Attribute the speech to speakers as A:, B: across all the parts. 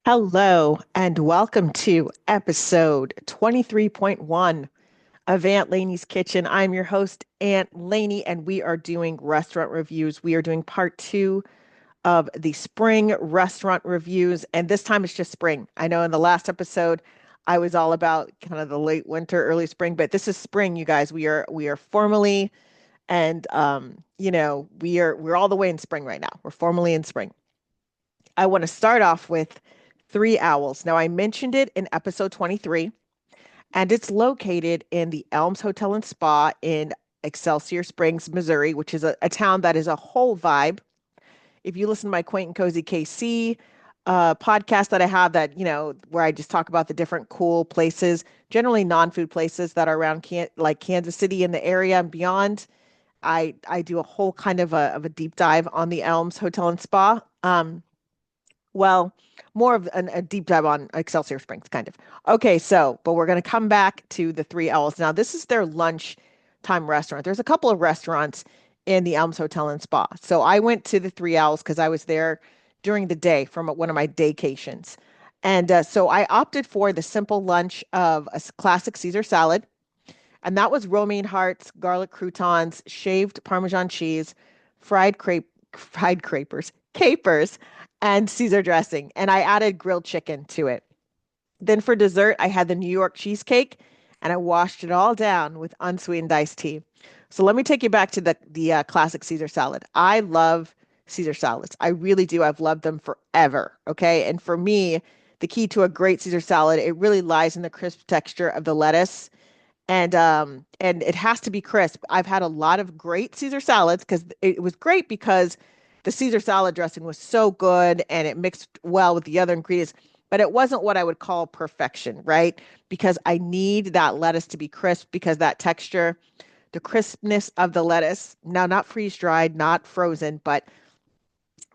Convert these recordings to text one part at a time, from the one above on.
A: Hello, and welcome to episode 23.1 of Aunt Lainey's Kitchen. I'm your host, Aunt Lainey, and we are doing restaurant reviews. We are doing part two of the spring restaurant reviews, and this time it's just spring. I know in the last episode I was all about kind of the late winter, early spring, but this is spring, you guys. We are formally and we're all the way in spring right now. We're formally in spring. I want to start off with Three Owls. Now, I mentioned it in episode 23, and it's located in the Elms Hotel and Spa in Excelsior Springs, Missouri, which is a town that is a whole vibe. If you listen to my Quaint and Cozy KC podcast that I have, that, where I just talk about the different cool places, generally non-food places that are around like Kansas City in the area and beyond. I do a whole kind of a deep dive on the Elms Hotel and Spa. Well, more of a deep dive on Excelsior Springs, kind of. Okay, but we're going to come back to the Three Owls. Now, this is their lunch time restaurant. There's a couple of restaurants in the Elms Hotel and Spa. So I went to the Three Owls because I was there during the day from one of my daycations. And so I opted for the simple lunch of classic Caesar salad. And that was romaine hearts, garlic croutons, shaved Parmesan cheese, fried capers, and Caesar dressing. And I added grilled chicken to it. Then for dessert, I had the New York cheesecake, and I washed it all down with unsweetened iced tea. So let me take you back to the classic Caesar salad. I love Caesar salads. I really do. I've loved them forever. Okay, and for me, the key to a great Caesar salad, it really lies in the crisp texture of the lettuce and it has to be crisp. I've had a lot of great Caesar salads because it was great because the Caesar salad dressing was so good and it mixed well with the other ingredients, but it wasn't what I would call perfection, right? Because I need that lettuce to be crisp because that texture, the crispness of the lettuce, now not freeze dried, not frozen, but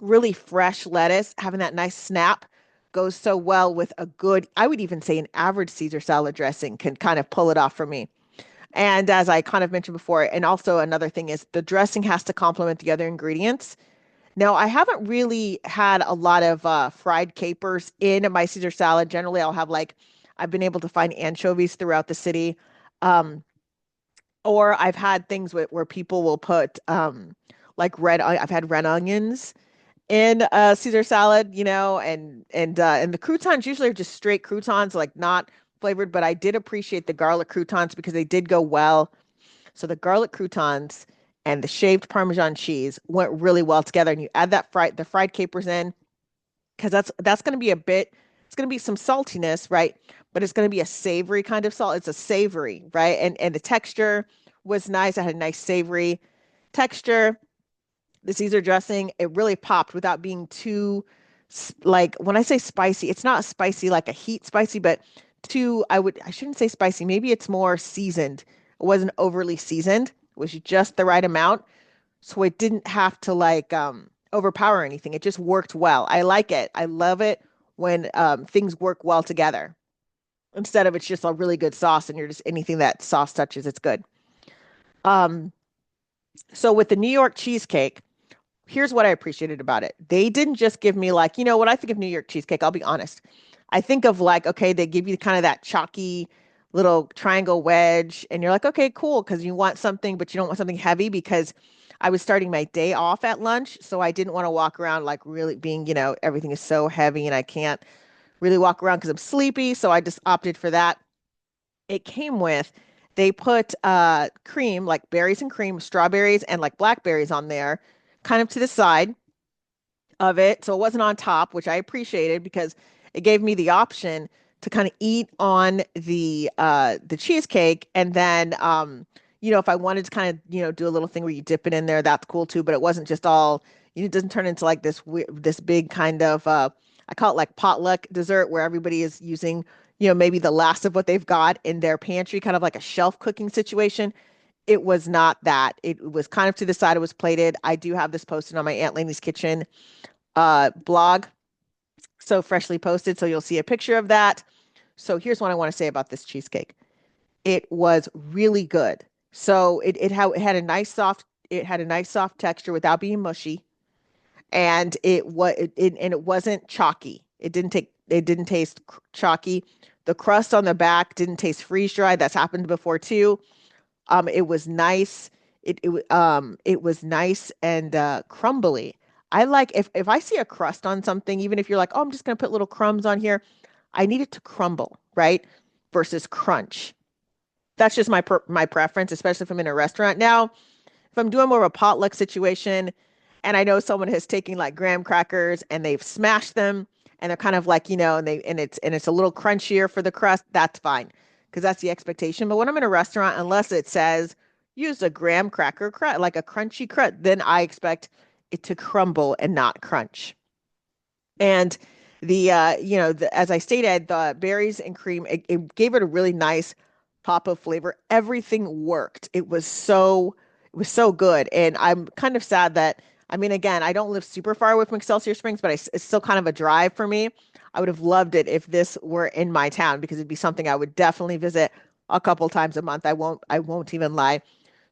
A: really fresh lettuce, having that nice snap goes so well with a good, I would even say an average Caesar salad dressing can kind of pull it off for me. And as I kind of mentioned before, and also another thing is the dressing has to complement the other ingredients. Now, I haven't really had a lot of fried capers in my Caesar salad. Generally, I've been able to find anchovies throughout the city. Um, or I've had things where people will put I've had red onions in Caesar salad, and the croutons usually are just straight croutons, like not flavored, but I did appreciate the garlic croutons because they did go well. So the garlic croutons and the shaved Parmesan cheese went really well together. And you add the fried capers in because that's going to be it's going to be some saltiness, right? But it's going to be a savory kind of salt. It's a savory, right? And the texture was nice. I had a nice savory texture. The Caesar dressing, it really popped without being too like when I say spicy, it's not spicy like a heat spicy, but I shouldn't say spicy. Maybe it's more seasoned. It wasn't overly seasoned. It was just the right amount. So it didn't have to overpower anything. It just worked well. I like it. I love it when things work well together. Instead of it's just a really good sauce and you're just anything that sauce touches, it's good. Um, so with the New York cheesecake, here's what I appreciated about it. They didn't just give me what I think of New York cheesecake, I'll be honest. I think of okay, they give you kind of that chalky little triangle wedge, and you're like, okay, cool, because you want something, but you don't want something heavy because I was starting my day off at lunch, so I didn't want to walk around like really being, everything is so heavy and I can't really walk around because I'm sleepy. So I just opted for that. It came with, they put cream, like berries and cream, strawberries and like blackberries on there, kind of to the side of it. So it wasn't on top, which I appreciated because it gave me the option to kind of eat on the cheesecake and then if I wanted to kind of, do a little thing where you dip it in there, that's cool too, but it wasn't just all, it doesn't turn into like this big kind of I call it like potluck dessert where everybody is using, maybe the last of what they've got in their pantry, kind of like a shelf cooking situation. It was not that. It was kind of to the side. It was plated. I do have this posted on my Aunt Lainey's Kitchen blog. So freshly posted. So you'll see a picture of that. So here's what I want to say about this cheesecake. It was really good. So it had a nice soft texture without being mushy. And it was and it wasn't chalky. it didn't taste chalky. The crust on the back didn't taste freeze dried. That's happened before too. It was nice. It was nice and crumbly. I like if I see a crust on something, even if you're like, oh, I'm just gonna put little crumbs on here, I need it to crumble, right? Versus crunch. That's just my preference, especially if I'm in a restaurant. Now, if I'm doing more of a potluck situation and I know someone has taken like graham crackers and they've smashed them and they're kind of like, and it's a little crunchier for the crust, that's fine because that's the expectation. But when I'm in a restaurant, unless it says use a graham cracker like a crunchy crust, then I expect it to crumble and not crunch. And as I stated, the berries and cream, it gave it a really nice pop of flavor. Everything worked. It was so good. And I'm kind of sad that, I mean, again, I don't live super far away from Excelsior Springs, but it's still kind of a drive for me. I would have loved it if this were in my town because it'd be something I would definitely visit a couple times a month. I won't even lie.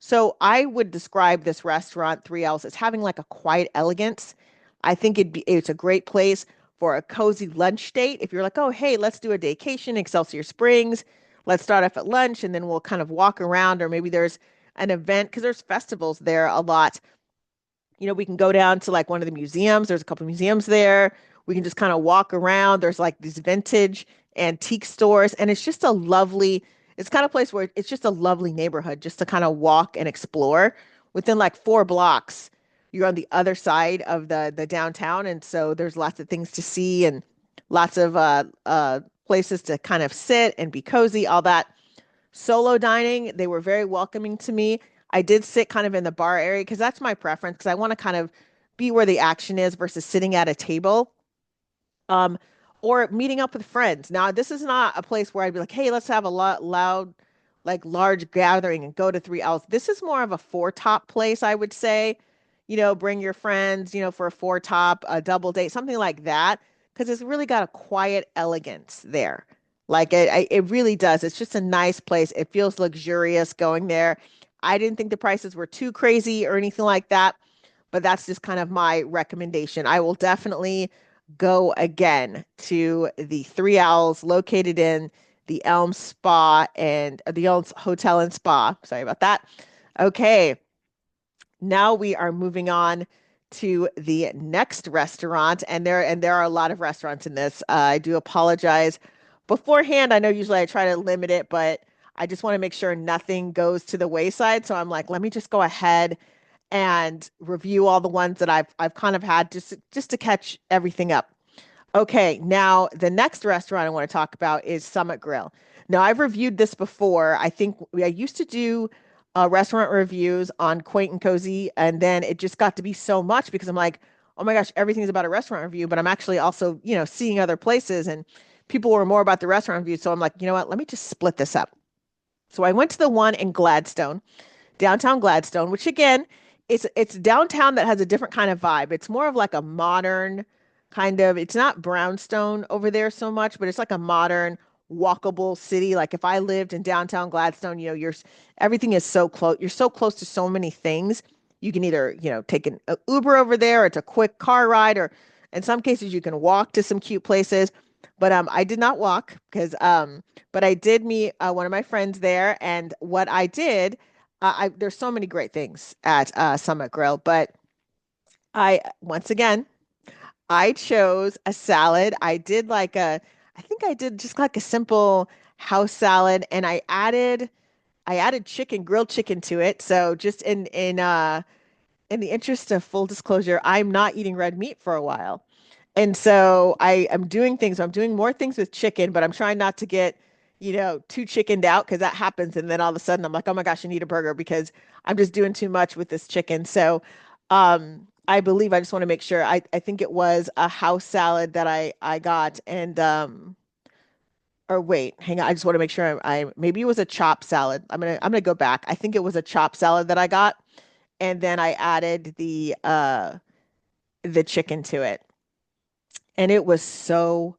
A: So I would describe this restaurant, Three L's, as having like a quiet elegance. I think it's a great place for a cozy lunch date. If you're like, oh, hey, let's do a daycation, Excelsior Springs. Let's start off at lunch and then we'll kind of walk around, or maybe there's an event because there's festivals there a lot. We can go down to like one of the museums. There's a couple of museums there. We can just kind of walk around. There's like these vintage antique stores, and it's kind of place where it's just a lovely neighborhood just to kind of walk and explore. Within like 4 blocks, you're on the other side of the downtown, and so there's lots of things to see and lots of places to kind of sit and be cozy, all that. Solo dining, they were very welcoming to me. I did sit kind of in the bar area because that's my preference because I want to kind of be where the action is versus sitting at a table. Um, or meeting up with friends. Now, this is not a place where I'd be like, hey, let's have a loud, like large gathering and go to Three L's. This is more of a four top place, I would say. Bring your friends, for a four top, a double date, something like that, because it's really got a quiet elegance there. Like it really does. It's just a nice place. It feels luxurious going there. I didn't think the prices were too crazy or anything like that, but that's just kind of my recommendation. I will definitely go again to the Three Owls located in the Elms Spa and the Elms Hotel and Spa. Sorry about that. Okay, now we are moving on to the next restaurant, and there are a lot of restaurants in this. I do apologize beforehand. I know usually I try to limit it, but I just want to make sure nothing goes to the wayside. So I'm like, let me just go ahead and review all the ones that I've kind of had just to catch everything up. Okay, now the next restaurant I want to talk about is Summit Grill. Now I've reviewed this before. I used to do restaurant reviews on Quaint and Cozy, and then it just got to be so much because I'm like, oh my gosh, everything's about a restaurant review, but I'm actually also, seeing other places and people were more about the restaurant review. So I'm like, you know what? Let me just split this up. So I went to the one in Gladstone, downtown Gladstone, which again, it's downtown that has a different kind of vibe. It's more of like a modern kind of, it's not brownstone over there so much, but it's like a modern walkable city. Like if I lived in downtown Gladstone, everything is so close. You're so close to so many things. You can either, take an Uber over there, or it's a quick car ride, or in some cases you can walk to some cute places. But I did not walk but I did meet one of my friends there, and what I did, there's so many great things at Summit Grill, but once again, I chose a salad. I think I did just like a simple house salad, and I added grilled chicken to it. So just in the interest of full disclosure, I'm not eating red meat for a while. And so I'm doing more things with chicken, but I'm trying not to get, too chickened out because that happens. And then all of a sudden I'm like, oh my gosh, I need a burger because I'm just doing too much with this chicken. So I believe I just want to make sure. I think it was a house salad that I got and or wait, hang on. I just want to make sure maybe it was a chopped salad. I'm gonna go back. I think it was a chopped salad that I got, and then I added the chicken to it. And it was so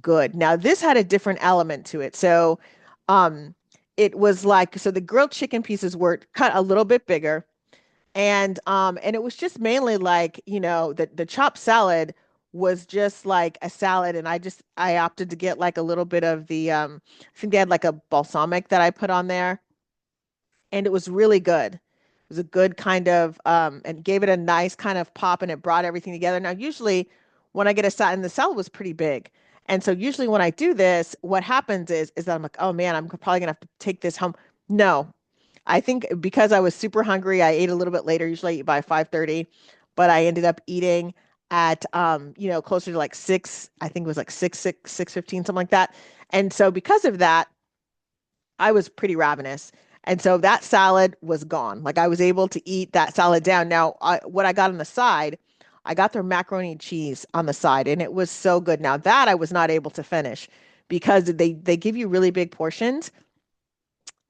A: good. Now, this had a different element to it. So, um, it was like, so the grilled chicken pieces were cut a little bit bigger, and it was just mainly like, the chopped salad was just like a salad. And I opted to get like a little bit of I think they had like a balsamic that I put on there, and it was really good. It was a good kind of and gave it a nice kind of pop, and it brought everything together. Now, usually when I get a salad, and the salad was pretty big. And so usually when I do this, what happens is that I'm like, oh man, I'm probably gonna have to take this home. No, I think because I was super hungry, I ate a little bit later. Usually I eat by 5:30, but I ended up eating at closer to like six. I think it was like 6:15, something like that. And so because of that, I was pretty ravenous. And so that salad was gone. Like I was able to eat that salad down. Now, what I got on the side, I got their macaroni and cheese on the side, and it was so good. Now that I was not able to finish because they give you really big portions.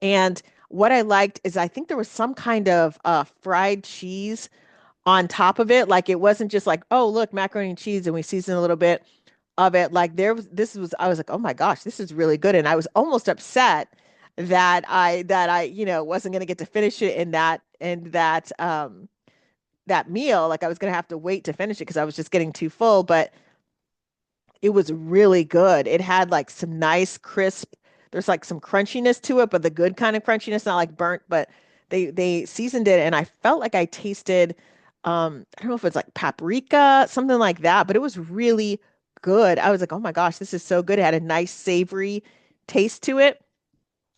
A: And what I liked is I think there was some kind of fried cheese on top of it. Like it wasn't just like, oh, look, macaroni and cheese, and we seasoned a little bit of it. Like I was like, oh my gosh, this is really good. And I was almost upset that I wasn't gonna get to finish it in that meal. Like I was gonna have to wait to finish it because I was just getting too full. But it was really good. It had like some nice crisp, there's like some crunchiness to it, but the good kind of crunchiness, not like burnt, but they seasoned it, and I felt like I tasted I don't know if it's like paprika, something like that, but it was really good. I was like, "Oh my gosh, this is so good." It had a nice savory taste to it.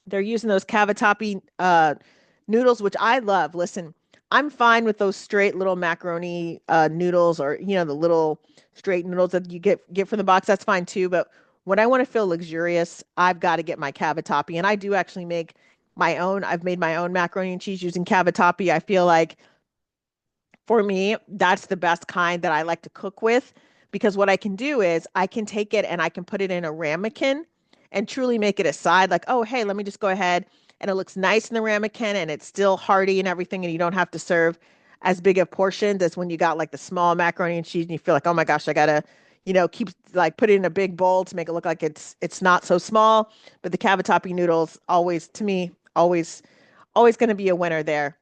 A: They're using those cavatappi noodles, which I love. Listen, I'm fine with those straight little macaroni noodles, or the little straight noodles that you get from the box. That's fine too. But when I want to feel luxurious, I've got to get my cavatappi, and I do actually make my own. I've made my own macaroni and cheese using cavatappi. I feel like for me, that's the best kind that I like to cook with, because what I can do is I can take it and I can put it in a ramekin and truly make it a side. Like, oh, hey, let me just go ahead, and it looks nice in the ramekin and it's still hearty and everything, and you don't have to serve as big of portions as when you got like the small macaroni and cheese and you feel like, oh my gosh, I gotta, keep like put it in a big bowl to make it look like it's not so small. But the cavatappi noodles always, to me, always going to be a winner there.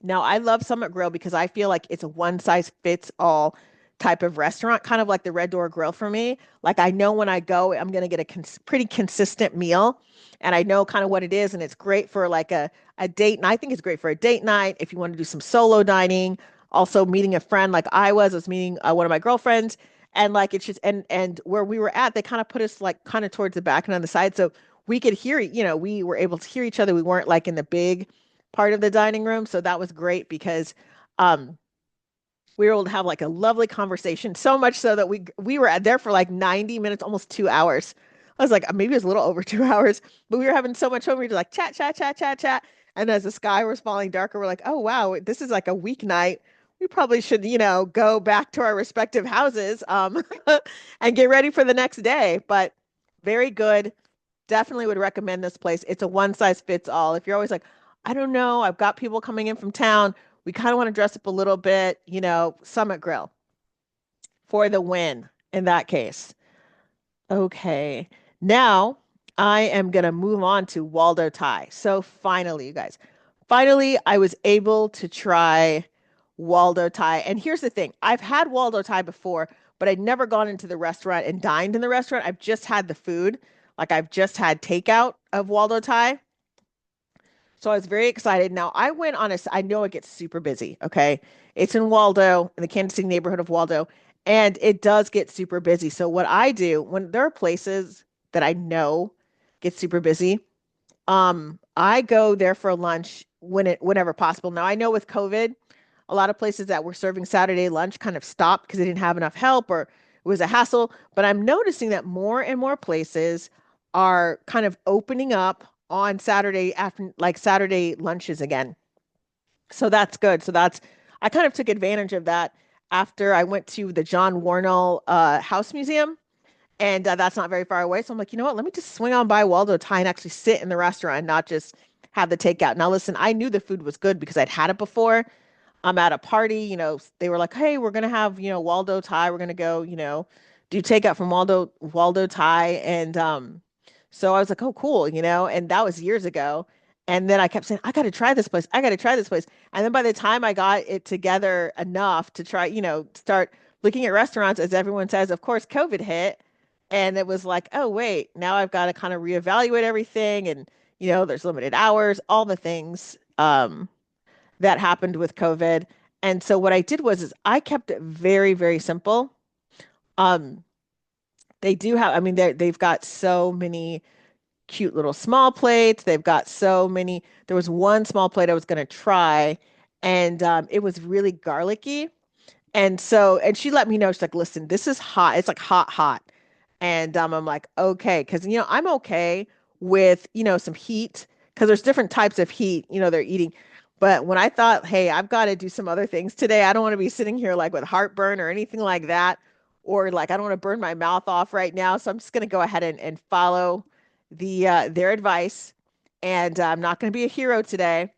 A: Now, I love Summit Grill because I feel like it's a one size fits all type of restaurant, kind of like the Red Door Grill for me. Like I know when I go, I'm going to get a pretty consistent meal, and I know kind of what it is, and it's great for like a date. And I think it's great for a date night if you want to do some solo dining, also meeting a friend like I was meeting one of my girlfriends, and like it's just and where we were at, they kind of put us like kind of towards the back and on the side, so we could hear, we were able to hear each other. We weren't like in the big part of the dining room. So that was great because um we were able to have like a lovely conversation, so much so that we were there for like 90 minutes, almost 2 hours. I was like, maybe it was a little over 2 hours, but we were having so much fun. We were just like chat, chat, chat, chat, chat. And as the sky was falling darker, we're like, oh wow, this is like a weeknight. We probably should, go back to our respective houses and get ready for the next day. But very good. Definitely would recommend this place. It's a one size fits all. If you're always like, I don't know, I've got people coming in from town, we kind of want to dress up a little bit, Summit Grill for the win in that case. Okay. Now I am going to move on to Waldo Thai. So finally, you guys, finally, I was able to try Waldo Thai. And here's the thing, I've had Waldo Thai before, but I'd never gone into the restaurant and dined in the restaurant. I've just had the food. Like I've just had takeout of Waldo Thai. So I was very excited. Now I went on I know it gets super busy. Okay. It's in Waldo, in the Kansas City neighborhood of Waldo, and it does get super busy. So what I do when there are places that I know get super busy, I go there for lunch whenever possible. Now I know with COVID, a lot of places that were serving Saturday lunch kind of stopped because they didn't have enough help or it was a hassle. But I'm noticing that more and more places are kind of opening up on Saturday after like Saturday lunches again. So that's good. I kind of took advantage of that after I went to the John Warnell House Museum, and that's not very far away. So I'm like, you know what? Let me just swing on by Waldo Thai and actually sit in the restaurant and not just have the takeout. Now, listen, I knew the food was good because I'd had it before. I'm at a party, they were like, hey, we're gonna have, Waldo Thai. We're gonna go, do takeout from Waldo Thai. And so I was like, oh, cool, and that was years ago. And then I kept saying, I gotta try this place. I gotta try this place. And then by the time I got it together enough to try, start looking at restaurants, as everyone says, of course, COVID hit. And it was like, oh, wait, now I've got to kind of reevaluate everything. And, there's limited hours, all the things that happened with COVID. And so what I did was is I kept it very, very simple. Um, they do have, I mean, they've got so many cute little small plates. They've got so many. There was one small plate I was going to try, and it was really garlicky. And so, and she let me know, she's like, listen, this is hot. It's like hot, hot. And I'm like, okay, because I'm okay with some heat because there's different types of heat they're eating. But when I thought, hey, I've got to do some other things today, I don't want to be sitting here like with heartburn or anything like that, or like I don't want to burn my mouth off right now. So I'm just going to go ahead and follow their advice, and I'm not going to be a hero today.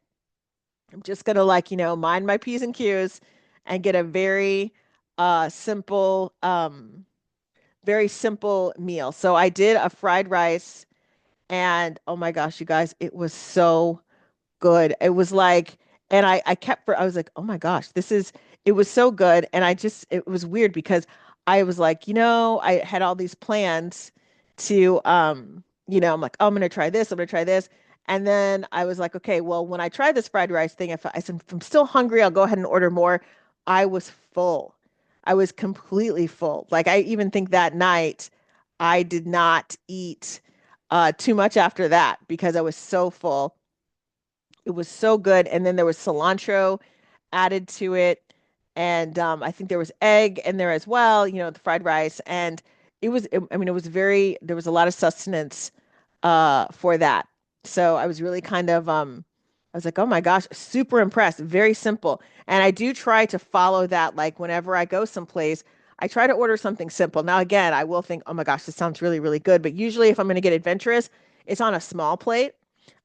A: I'm just going to like mind my p's and q's and get a simple very simple meal. So I did a fried rice, and oh my gosh, you guys, it was so good. It was like, and I was like, oh my gosh, it was so good. And it was weird because I was like, I had all these plans to, I'm like, oh, I'm going to try this. I'm going to try this. And then I was like, okay, well, when I try this fried rice thing, if I'm still hungry, I'll go ahead and order more. I was full. I was completely full. Like I even think that night I did not eat too much after that because I was so full. It was so good. And then there was cilantro added to it. And I think there was egg in there as well, the fried rice. And I mean, there was a lot of sustenance for that. So I was really I was like, oh my gosh, super impressed. Very simple. And I do try to follow that. Like whenever I go someplace, I try to order something simple. Now, again, I will think, oh my gosh, this sounds really, really good. But usually if I'm going to get adventurous, it's on a small plate.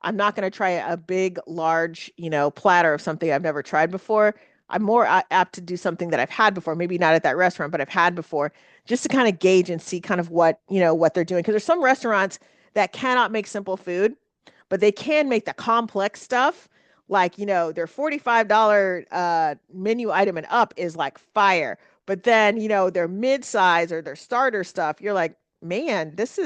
A: I'm not going to try a big, large, platter of something I've never tried before. I'm more apt to do something that I've had before, maybe not at that restaurant, but I've had before, just to kind of gauge and see kind of what they're doing. Because there's some restaurants that cannot make simple food, but they can make the complex stuff. Like, their $45 menu item and up is like fire. But then, their mid-size or their starter stuff, you're like, man, this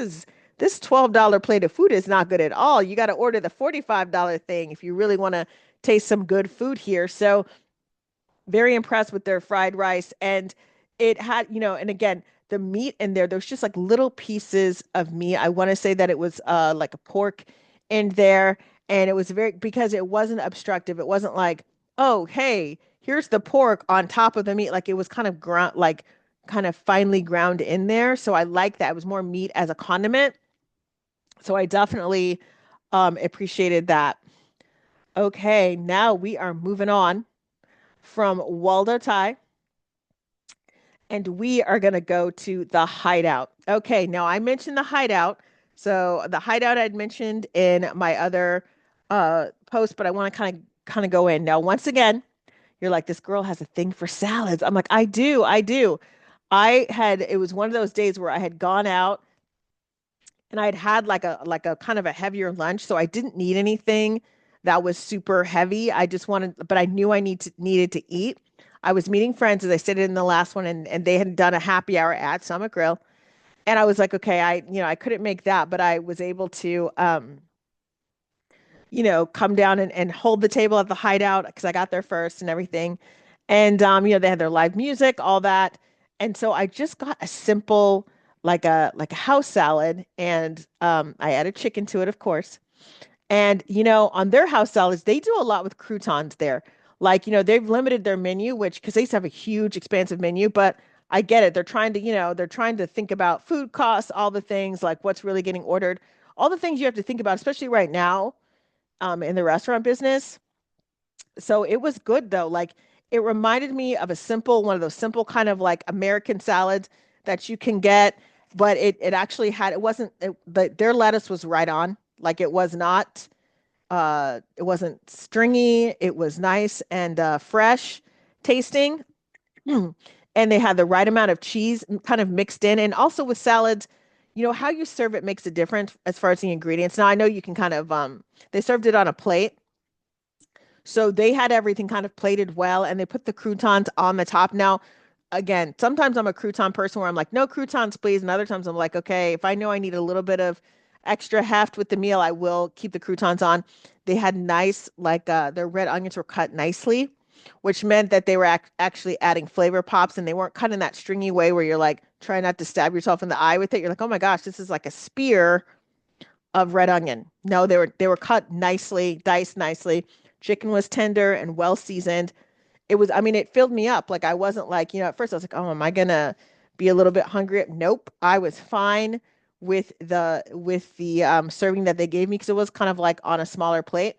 A: $12 plate of food is not good at all. You got to order the $45 thing if you really want to taste some good food here. So very impressed with their fried rice. And it had, and again, the meat in there's just like little pieces of meat. I want to say that it was like a pork in there. And it was because it wasn't obstructive. It wasn't like, oh, hey, here's the pork on top of the meat. Like it was kind of kind of finely ground in there. So I like that. It was more meat as a condiment. So I definitely appreciated that. Okay, now we are moving on from Waldo Thai, and we are going to go to the Hideout. Okay, now I mentioned the Hideout. So the Hideout I'd mentioned in my other post, but I want to kind of go in. Now, once again, you're like, this girl has a thing for salads. I'm like, I do, I do. It was one of those days where I had gone out and I'd had like a kind of a heavier lunch, so I didn't need anything that was super heavy. I just wanted, but I knew needed to eat. I was meeting friends, as I stated in the last one, and they had done a happy hour at Summit Grill, and I was like, okay, I couldn't make that, but I was able to come down and hold the table at the Hideout because I got there first and everything, and they had their live music, all that, and so I just got a simple like a house salad, and I added chicken to it, of course. And on their house salads, they do a lot with croutons there. Like, they've limited their menu, which because they used to have a huge, expansive menu, but I get it. They're trying to think about food costs, all the things like what's really getting ordered, all the things you have to think about, especially right now, in the restaurant business. So it was good though. Like it reminded me of one of those simple kind of like American salads that you can get, but it actually it wasn't, but their lettuce was right on. Like it wasn't stringy. It was nice and fresh tasting. And they had the right amount of cheese kind of mixed in. And also with salads, how you serve it makes a difference as far as the ingredients. Now I know you can kind of they served it on a plate. So they had everything kind of plated well, and they put the croutons on the top. Now, again, sometimes I'm a crouton person where I'm like, no croutons, please. And other times I'm like, okay, if I know I need a little bit of extra heft with the meal, I will keep the croutons on. They had nice, like their red onions were cut nicely, which meant that they were actually adding flavor pops and they weren't cut in that stringy way where you're like trying not to stab yourself in the eye with it. You're like, oh my gosh, this is like a spear of red onion. No, they were cut nicely, diced nicely. Chicken was tender and well seasoned. It was, I mean, it filled me up. Like I wasn't like, at first I was like, oh, am I gonna be a little bit hungry? Nope. I was fine with the serving that they gave me because it was kind of like on a smaller plate,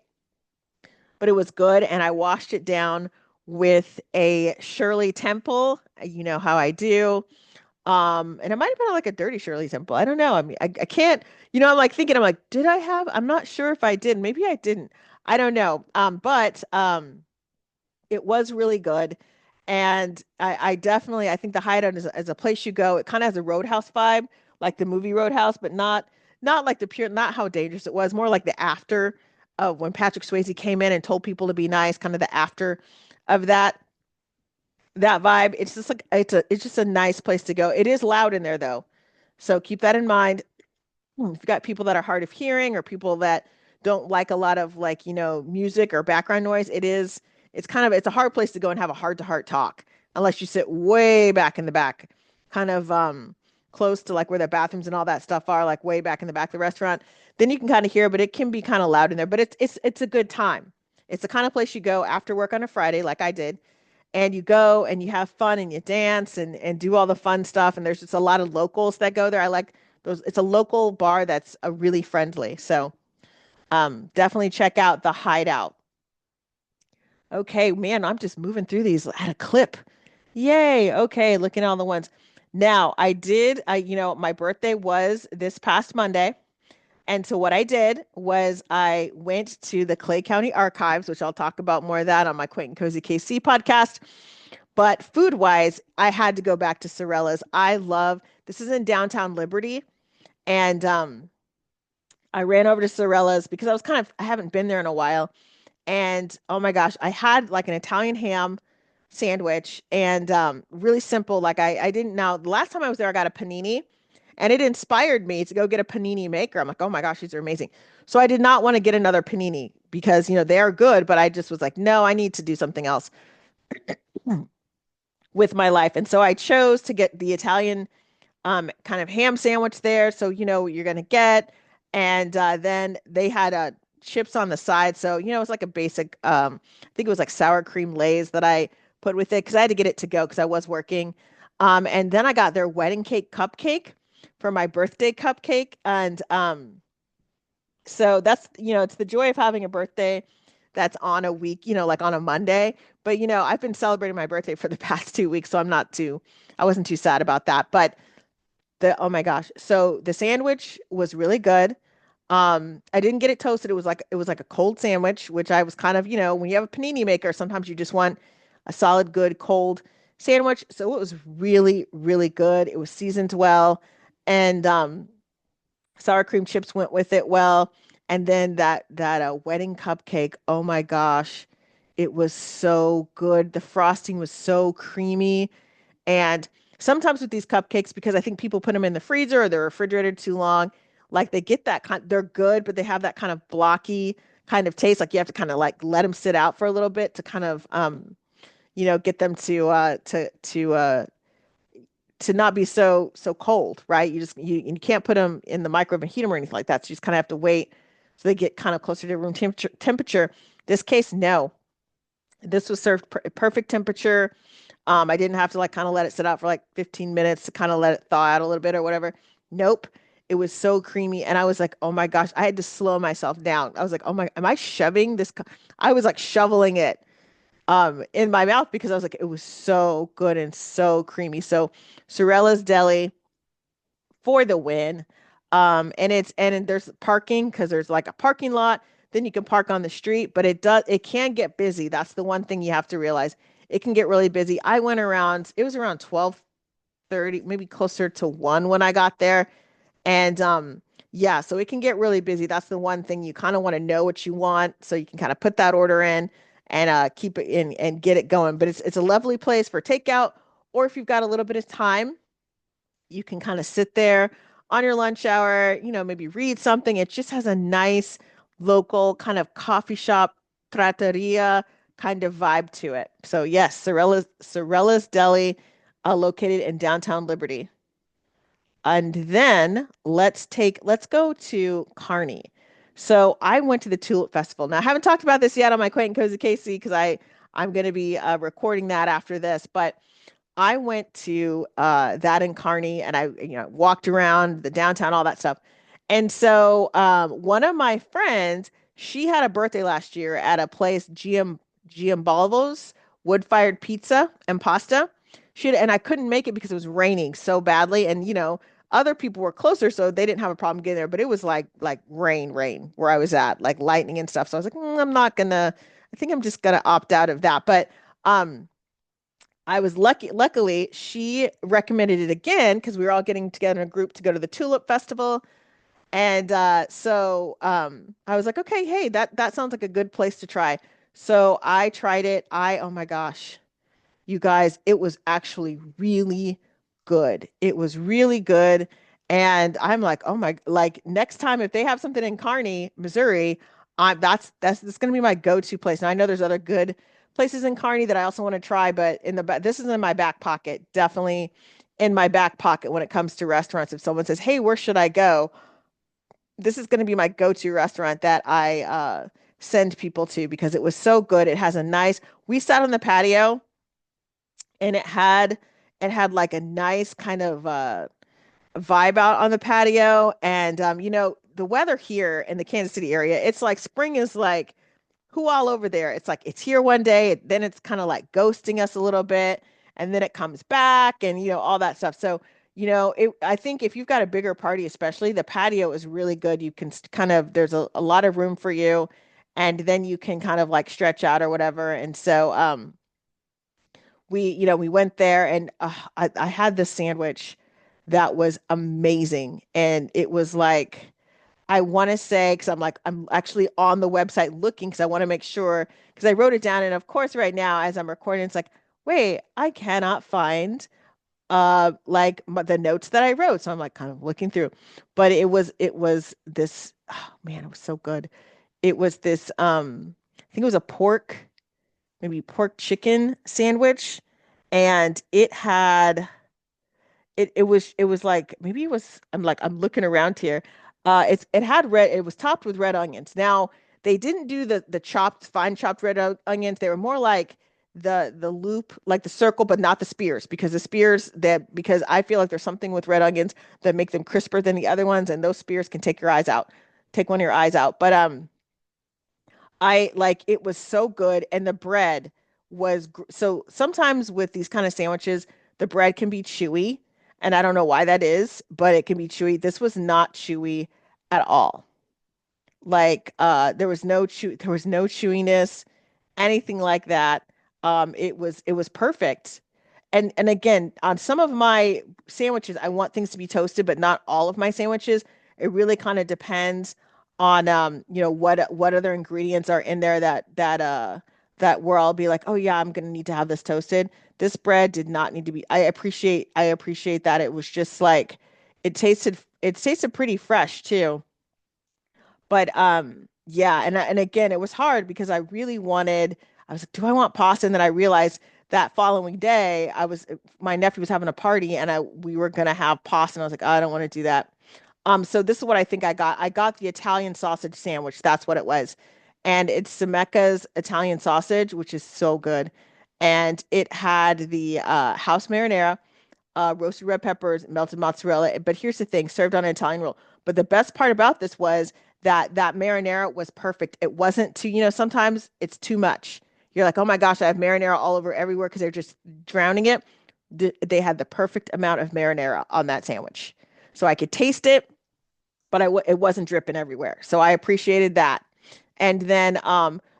A: but it was good. And I washed it down with a Shirley Temple. You know how I do. And it might have been like a dirty Shirley Temple. I don't know. I mean, I can't, I'm like thinking, I'm like, did I have? I'm not sure if I did. Maybe I didn't. I don't know. But it was really good. And I definitely, I think the Hideout is a place you go. It kind of has a Roadhouse vibe, like the movie Roadhouse, but not like the pure, not how dangerous it was, more like the after of when Patrick Swayze came in and told people to be nice, kind of the after of that vibe. It's just like it's just a nice place to go. It is loud in there though. So keep that in mind. If you've got people that are hard of hearing or people that don't like a lot of like, music or background noise, it's a hard place to go and have a heart to heart talk unless you sit way back in the back, kind of close to like where the bathrooms and all that stuff are, like way back in the back of the restaurant. Then you can kind of hear, but it can be kind of loud in there. But it's a good time. It's the kind of place you go after work on a Friday, like I did, and you go and you have fun and you dance and do all the fun stuff. And there's just a lot of locals that go there. I like those. It's a local bar that's a really friendly. So definitely check out the Hideout. Okay, man, I'm just moving through these at a clip. Yay. Okay, looking at all the ones. Now, my birthday was this past Monday. And so what I did was I went to the Clay County Archives, which I'll talk about more of that on my Quaint and Cozy KC podcast. But food wise, I had to go back to Sorella's. This is in downtown Liberty. And I ran over to Sorella's because I haven't been there in a while. And oh my gosh, I had like an Italian ham sandwich and really simple. Like I didn't know the last time I was there, I got a panini and it inspired me to go get a panini maker. I'm like, oh my gosh, these are amazing. So I did not want to get another panini because, they are good, but I just was like, no, I need to do something else with my life. And so I chose to get the Italian kind of ham sandwich there. So you know what you're gonna get. And then they had chips on the side. So, it's like a basic, I think it was like sour cream Lay's that I put with it because I had to get it to go because I was working. And then I got their wedding cake cupcake for my birthday cupcake. And so that's, it's the joy of having a birthday that's on a week, like on a Monday. But, I've been celebrating my birthday for the past 2 weeks, so I wasn't too sad about that. But oh my gosh. So the sandwich was really good. I didn't get it toasted. It was like a cold sandwich, which I was kind of, when you have a panini maker, sometimes you just want a solid, good, cold sandwich. So it was really, really good. It was seasoned well, and sour cream chips went with it well. And then that wedding cupcake, oh my gosh, it was so good. The frosting was so creamy. And sometimes with these cupcakes, because I think people put them in the freezer or they're refrigerated too long, like they get that they're good, but they have that kind of blocky kind of taste. Like you have to kind of like let them sit out for a little bit to kind of, get them to not be so cold, right? You can't put them in the microwave and heat them or anything like that. So you just kind of have to wait so they get kind of closer to room temperature. This case, no. This was served perfect temperature. I didn't have to like kind of let it sit out for like 15 minutes to kind of let it thaw out a little bit or whatever. Nope. It was so creamy. And I was like, oh my gosh, I had to slow myself down. I was like, oh my, am I shoving this? I was like shoveling it in my mouth because I was like, it was so good and so creamy. So Sorella's Deli for the win. And there's parking because there's like a parking lot. Then you can park on the street, but it can get busy. That's the one thing you have to realize. It can get really busy. It was around 12:30, maybe closer to 1 when I got there. And yeah, so it can get really busy. That's the one thing you kind of want to know what you want so you can kind of put that order in and keep it in and get it going. But it's a lovely place for takeout Or if you've got a little bit of time, you can kind of sit there on your lunch hour, maybe read something. It just has a nice local kind of coffee shop, trattoria kind of vibe to it. So yes, Sorella's Deli, located in downtown Liberty. And then let's go to Kearney. So I went to the Tulip Festival. Now I haven't talked about this yet on my Quaint and Cozy Casey because I'm going to be recording that after this, but I went to that in Kearney and I walked around the downtown, all that stuff. And so one of my friends, she had a birthday last year at a place, Giambalvo's wood-fired pizza and pasta. And I couldn't make it because it was raining so badly. And other people were closer, so they didn't have a problem getting there. But it was like rain where I was at, like lightning and stuff. So I was like, I'm not gonna. I think I'm just gonna opt out of that. But I was lucky. Luckily, she recommended it again because we were all getting together in a group to go to the Tulip Festival. And so I was like, okay, hey, that sounds like a good place to try. So I tried it. Oh my gosh, you guys, it was actually really good. It was really good. And I'm like, oh my, like next time if they have something in Kearney, Missouri, that's gonna be my go-to place. Now I know there's other good places in Kearney that I also want to try, but this is in my back pocket, definitely in my back pocket when it comes to restaurants. If someone says, hey, where should I go? This is going to be my go-to restaurant that I send people to because it was so good. It has a nice, we sat on the patio and it had like a nice kind of vibe out on the patio. And the weather here in the Kansas City area, it's like spring is like who all over there. It's like it's here one day, then it's kind of like ghosting us a little bit, and then it comes back, and all that stuff. So I think if you've got a bigger party, especially the patio is really good. You can kind of there's a lot of room for you, and then you can kind of like stretch out or whatever. And so we went there and I had this sandwich that was amazing. And it was like, I want to say, because I'm actually on the website looking because I want to make sure, because I wrote it down. And of course, right now, as I'm recording, it's like, wait, I cannot find like the notes that I wrote. So I'm like kind of looking through, but it was this, oh man, it was so good. It was this, I think it was a maybe pork chicken sandwich, and it was like maybe it was I'm looking around here. It was topped with red onions. Now they didn't do the chopped fine chopped onions. They were more like the loop, like the circle, but not the spears, because because I feel like there's something with red onions that make them crisper than the other ones, and those spears can take one of your eyes out. But I like it was so good, and the bread so sometimes with these kind of sandwiches, the bread can be chewy, and I don't know why that is, but it can be chewy. This was not chewy at all. Like there was no chewiness, anything like that. It was perfect. And again, on some of my sandwiches, I want things to be toasted, but not all of my sandwiches. It really kind of depends on what other ingredients are in there that where I'll be like, oh yeah, I'm gonna need to have this toasted. This bread did not need to be. I appreciate that it was just like it tasted pretty fresh too. But yeah, and again, it was hard because I was like, do I want pasta? And then I realized that following day, my nephew was having a party and we were gonna have pasta, and I was like, oh, I don't want to do that. So this is what I think I got. I got the Italian sausage sandwich. That's what it was. And it's Semecca's Italian sausage, which is so good. And it had the house marinara, roasted red peppers, melted mozzarella. But here's the thing, served on an Italian roll. But the best part about this was that marinara was perfect. It wasn't too, sometimes it's too much. You're like, oh my gosh, I have marinara all over everywhere because they're just drowning it. They had the perfect amount of marinara on that sandwich. So I could taste it, but it wasn't dripping everywhere. So I appreciated that. And then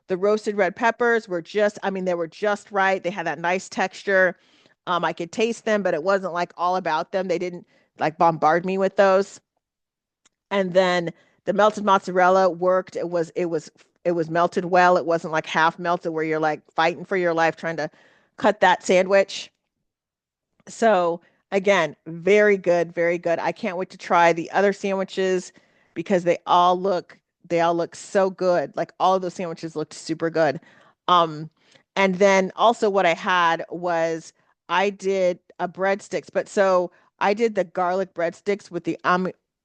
A: the roasted red peppers were I mean, they were just right. They had that nice texture. I could taste them, but it wasn't like all about them. They didn't like bombard me with those. And then the melted mozzarella worked. It was melted well. It wasn't like half melted where you're like fighting for your life trying to cut that sandwich. So again, very good, very good. I can't wait to try the other sandwiches because they all look so good. Like all of those sandwiches looked super good. Um, and then also what I had was I did a breadsticks, but so I did the garlic breadsticks with the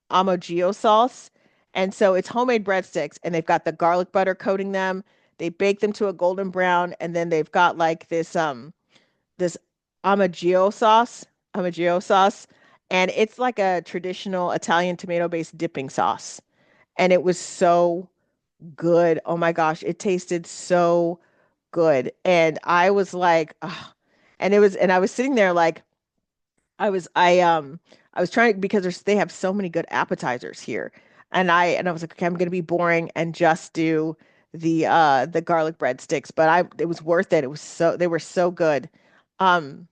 A: amogio sauce. And so it's homemade breadsticks and they've got the garlic butter coating them. They bake them to a golden brown and then they've got like this amaggio sauce, amaggio sauce, and it's like a traditional Italian tomato-based dipping sauce. And it was so good. Oh my gosh, it tasted so good. And I was like, ugh. And I was sitting there like I was I was trying because they have so many good appetizers here. And I was like, okay, I'm gonna be boring and just do the garlic breadsticks. But I it was worth it. It was so they were so good. Um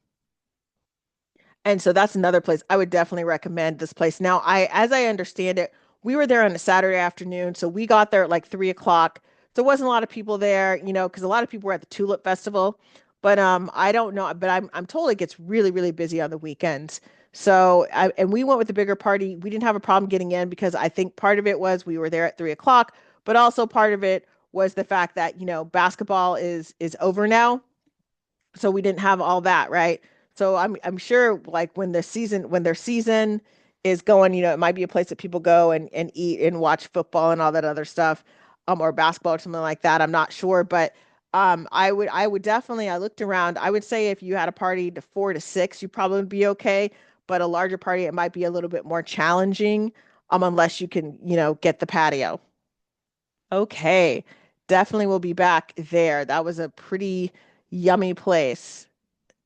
A: and so that's another place I would definitely recommend this place. Now, as I understand it, we were there on a Saturday afternoon, so we got there at like 3 o'clock. So there wasn't a lot of people there, because a lot of people were at the Tulip Festival. But I don't know, but I'm told it gets really, really busy on the weekends. And we went with the bigger party. We didn't have a problem getting in because I think part of it was we were there at 3 o'clock, but also part of it was the fact that, basketball is over now, so we didn't have all that, right? So I'm sure like when their season is going, it might be a place that people go and eat and watch football and all that other stuff, or basketball or something like that. I'm not sure, but I would definitely I looked around. I would say if you had a party to 4 to 6, you'd probably be okay. But a larger party, it might be a little bit more challenging, unless you can, get the patio. Okay, definitely will be back there. That was a pretty yummy place.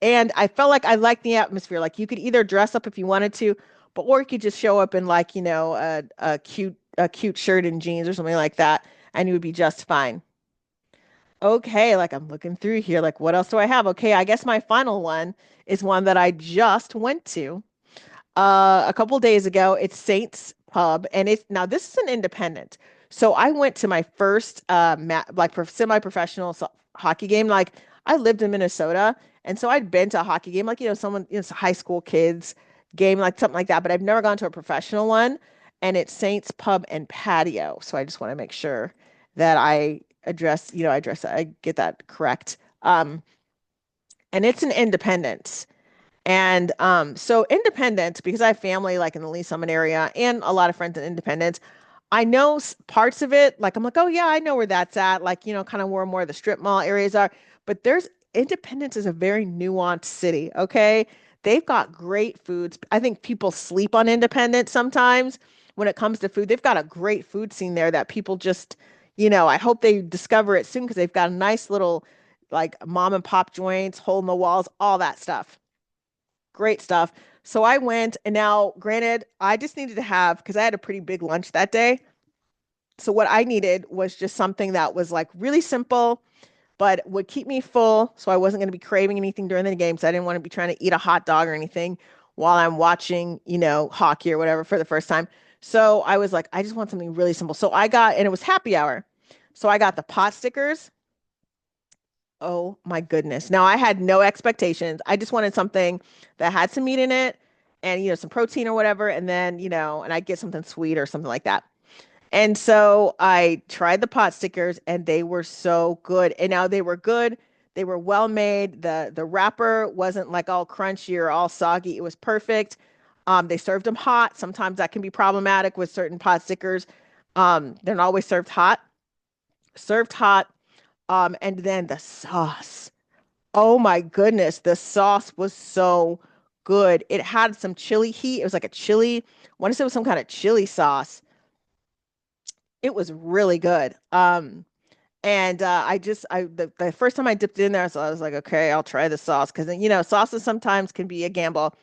A: And I felt like I liked the atmosphere. Like you could either dress up if you wanted to, but or you could just show up in like, a cute shirt and jeans or something like that, and you would be just fine. Okay, like I'm looking through here, like what else do I have? Okay, I guess my final one is one that I just went to a couple days ago. It's Saints Pub, and it's now this is an independent. So I went to my first like semi-professional hockey game. Like I lived in Minnesota, and so I'd been to a hockey game, like someone, high school kids game, like something like that. But I've never gone to a professional one, and it's Saints Pub and Patio. So I just want to make sure that I get that correct. And it's an independent. And so Independence, because I have family like in the Lee Summit area and a lot of friends in Independence, I know parts of it. Like I'm like, oh yeah, I know where that's at. Like, kind of where more of the strip mall areas are. But there's Independence is a very nuanced city. Okay. They've got great foods. I think people sleep on Independence sometimes when it comes to food. They've got a great food scene there that people just, I hope they discover it soon because they've got a nice little like mom and pop joints, hole in the walls, all that stuff. Great stuff. So I went, and now, granted, I just needed to have, because I had a pretty big lunch that day. So what I needed was just something that was like really simple, but would keep me full. So I wasn't going to be craving anything during the game. So I didn't want to be trying to eat a hot dog or anything while I'm watching, hockey or whatever for the first time. So I was like, I just want something really simple. And it was happy hour. So I got the pot stickers. Oh my goodness. Now I had no expectations. I just wanted something that had some meat in it and some protein or whatever and then, and I'd get something sweet or something like that. And so I tried the pot stickers and they were so good. And now they were good. They were well made. The wrapper wasn't like all crunchy or all soggy. It was perfect. They served them hot. Sometimes that can be problematic with certain pot stickers. They're not always served hot. Served hot. And then the sauce. Oh my goodness, the sauce was so good. It had some chili heat. It was like a chili, I want to say it was some kind of chili sauce. It was really good. And the first time I dipped in there, so I was like, okay, I'll try the sauce because sauces sometimes can be a gamble.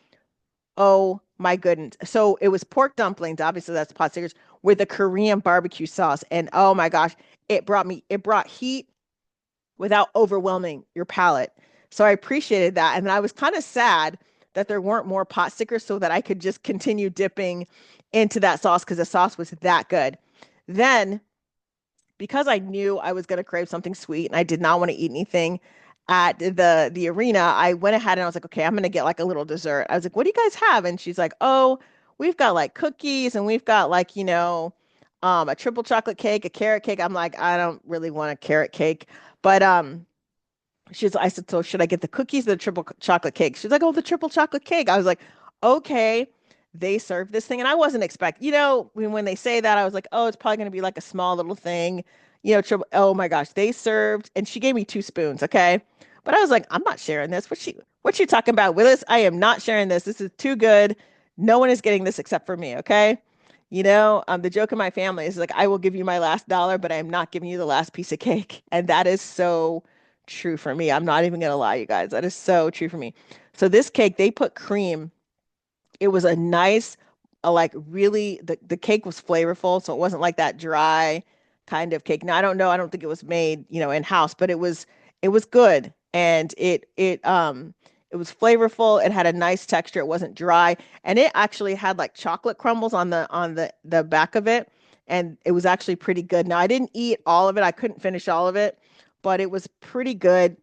A: Oh my goodness. So it was pork dumplings, obviously that's pot stickers, with a Korean barbecue sauce. And oh my gosh, it brought heat without overwhelming your palate. So I appreciated that. And I was kind of sad that there weren't more pot stickers so that I could just continue dipping into that sauce because the sauce was that good. Then, because I knew I was going to crave something sweet and I did not want to eat anything at the arena, I went ahead and I was like, okay, I'm gonna get like a little dessert. I was like, what do you guys have? And she's like, oh, we've got like cookies and we've got like, a triple chocolate cake, a carrot cake. I'm like, I don't really want a carrot cake. But I said, so should I get the cookies or the triple chocolate cake? She's like, oh, the triple chocolate cake. I was like, okay. They served this thing, and I wasn't expecting, when they say that, I was like, oh, it's probably going to be like a small little thing, triple. Oh my gosh, they served, and she gave me two spoons, okay? But I was like, I'm not sharing this. What you talking about, Willis? I am not sharing this. This is too good. No one is getting this except for me, okay? The joke in my family is like, I will give you my last dollar, but I am not giving you the last piece of cake. And that is so true for me. I'm not even gonna lie, you guys. That is so true for me. So this cake, they put cream. It was a nice, like really, the cake was flavorful, so it wasn't like that dry kind of cake. Now I don't know. I don't think it was made, in house, but it was good, and it was flavorful. It had a nice texture. It wasn't dry, and it actually had like chocolate crumbles on the back of it, and it was actually pretty good. Now I didn't eat all of it. I couldn't finish all of it, but it was pretty good.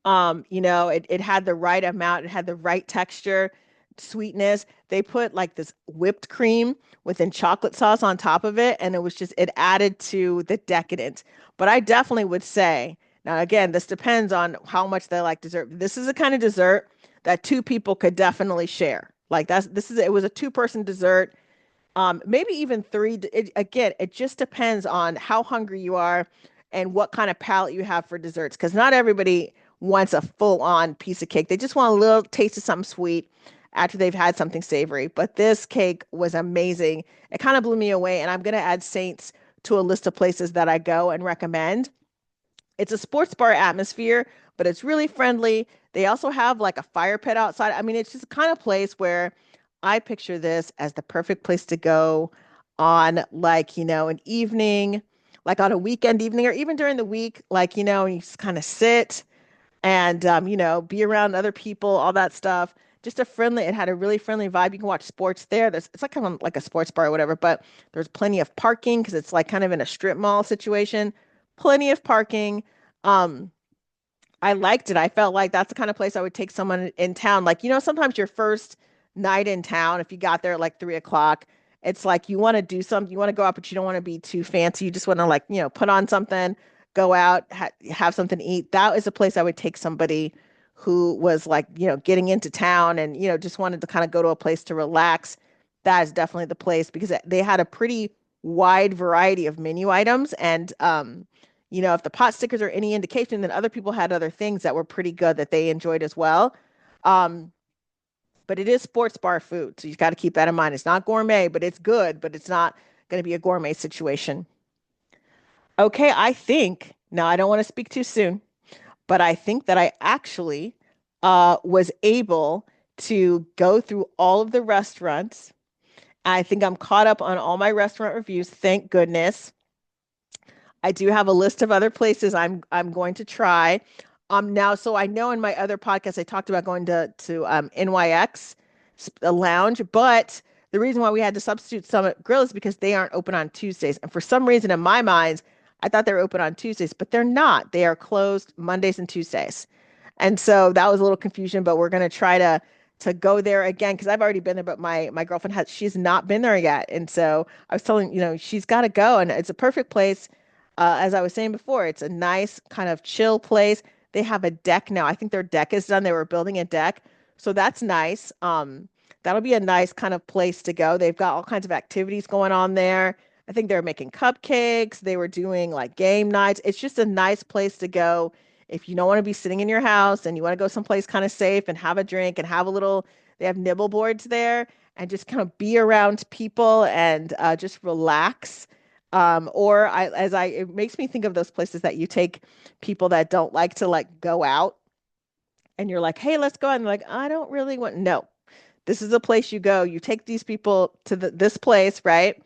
A: It had the right amount, it had the right texture, sweetness. They put like this whipped cream within chocolate sauce on top of it, and it added to the decadence. But I definitely would say, now again, this depends on how much they like dessert. This is the kind of dessert that two people could definitely share. Like it was a two-person dessert, maybe even three. Again, it just depends on how hungry you are and what kind of palate you have for desserts. Because not everybody wants a full-on piece of cake. They just want a little taste of something sweet after they've had something savory. But this cake was amazing. It kind of blew me away. And I'm going to add Saints to a list of places that I go and recommend. It's a sports bar atmosphere, but it's really friendly. They also have like a fire pit outside. I mean, it's just the kind of place where I picture this as the perfect place to go on like, an evening, like on a weekend evening or even during the week, like, you just kind of sit and be around other people, all that stuff. It had a really friendly vibe. You can watch sports there. It's like kind of like a sports bar or whatever, but there's plenty of parking because it's like kind of in a strip mall situation. Plenty of parking. Um, I liked it. I felt like that's the kind of place I would take someone in town. Like, sometimes your first night in town, if you got there at like 3 o'clock, it's like you want to do something, you want to go out, but you don't want to be too fancy. You just want to like, put on something, go out, have something to eat. That is a place I would take somebody who was like, getting into town and, just wanted to kind of go to a place to relax. That is definitely the place because they had a pretty wide variety of menu items and if the pot stickers are any indication, then other people had other things that were pretty good that they enjoyed as well. Um, but it is sports bar food, so you got to keep that in mind. It's not gourmet, but it's good, but it's not going to be a gourmet situation. Okay, I think, now I don't want to speak too soon, but I think that I actually was able to go through all of the restaurants. I think I'm caught up on all my restaurant reviews, thank goodness. I do have a list of other places I'm going to try. Now, so I know in my other podcast I talked about going to NYX a lounge, but the reason why we had to substitute Summit Grill is because they aren't open on Tuesdays. And for some reason in my mind, I thought they were open on Tuesdays, but they're not. They are closed Mondays and Tuesdays. And so that was a little confusion, but we're going to try to go there again because I've already been there, but my girlfriend she's not been there yet. And so I was telling, she's got to go, and it's a perfect place. As I was saying before, it's a nice kind of chill place. They have a deck now. I think their deck is done. They were building a deck, so that's nice. That'll be a nice kind of place to go. They've got all kinds of activities going on there. I think they were making cupcakes. They were doing like game nights. It's just a nice place to go if you don't want to be sitting in your house and you want to go someplace kind of safe and have a drink and have a little. They have nibble boards there and just kind of be around people and just relax. It makes me think of those places that you take people that don't like to like go out and you're like, hey, let's go. And they're like, I don't really want, no, this is a place you go. You take these people to this place, right?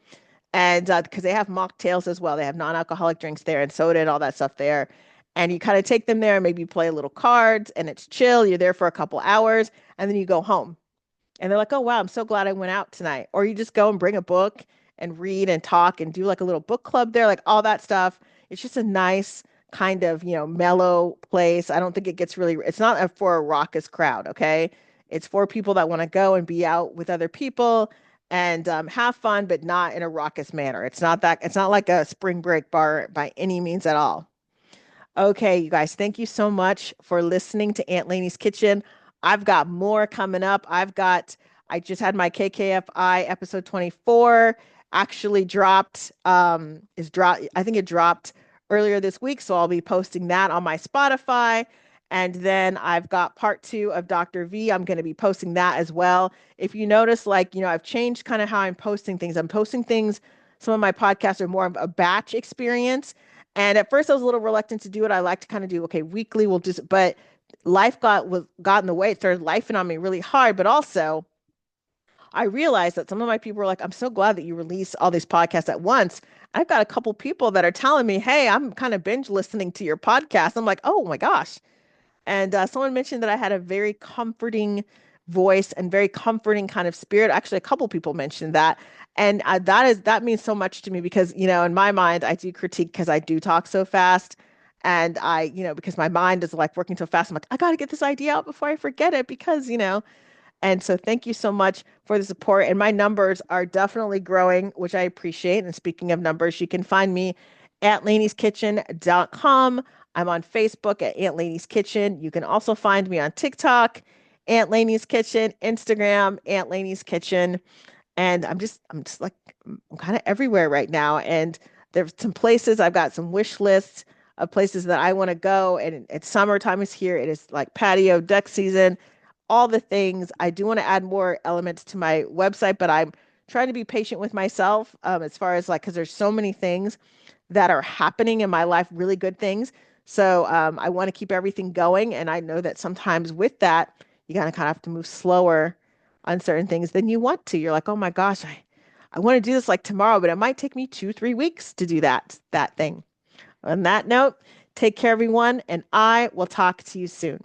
A: And because they have mocktails as well, they have non-alcoholic drinks there and soda and all that stuff there. And you kind of take them there and maybe play a little cards and it's chill. You're there for a couple hours and then you go home. And they're like, oh, wow, I'm so glad I went out tonight. Or you just go and bring a book and read and talk and do like a little book club there, like all that stuff. It's just a nice kind of, mellow place. I don't think it gets really, it's not for a raucous crowd, okay? It's for people that want to go and be out with other people and have fun, but not in a raucous manner. It's not like a spring break bar by any means at all. Okay, you guys, thank you so much for listening to Aunt Lanie's Kitchen. I've got more coming up. I just had my KKFI episode 24 actually dropped, I think it dropped earlier this week, so I'll be posting that on my Spotify. And then I've got part two of Dr. V. I'm going to be posting that as well. If you notice, like, I've changed kind of how I'm posting things. I'm posting things, some of my podcasts are more of a batch experience. And at first I was a little reluctant to do it. I like to kind of do, okay, weekly, we'll just, but got in the way. It started lifing on me really hard. But also I realized that some of my people were like, I'm so glad that you release all these podcasts at once. I've got a couple people that are telling me, hey, I'm kind of binge listening to your podcast. I'm like, oh my gosh. And someone mentioned that I had a very comforting voice and very comforting kind of spirit. Actually, a couple people mentioned that. And that means so much to me because, in my mind, I do critique because I do talk so fast. And because my mind is like working so fast, I'm like, I got to get this idea out before I forget it because. And so thank you so much for the support. And my numbers are definitely growing, which I appreciate. And speaking of numbers, you can find me at lainieskitchen.com. I'm on Facebook at Aunt Lanie's Kitchen. You can also find me on TikTok, Aunt Lanie's Kitchen, Instagram, Aunt Lanie's Kitchen. And I'm just like, I'm kind of everywhere right now. And there's some places, I've got some wish lists of places that I want to go. And it's summertime is here. It is like patio deck season, all the things. I do want to add more elements to my website, but I'm trying to be patient with myself as far as like, because there's so many things that are happening in my life, really good things. So I want to keep everything going. And I know that sometimes with that, you kind of have to move slower on certain things than you want to. You're like, oh my gosh, I want to do this like tomorrow, but it might take me 2, 3 weeks to do that thing. On that note, take care, everyone, and I will talk to you soon.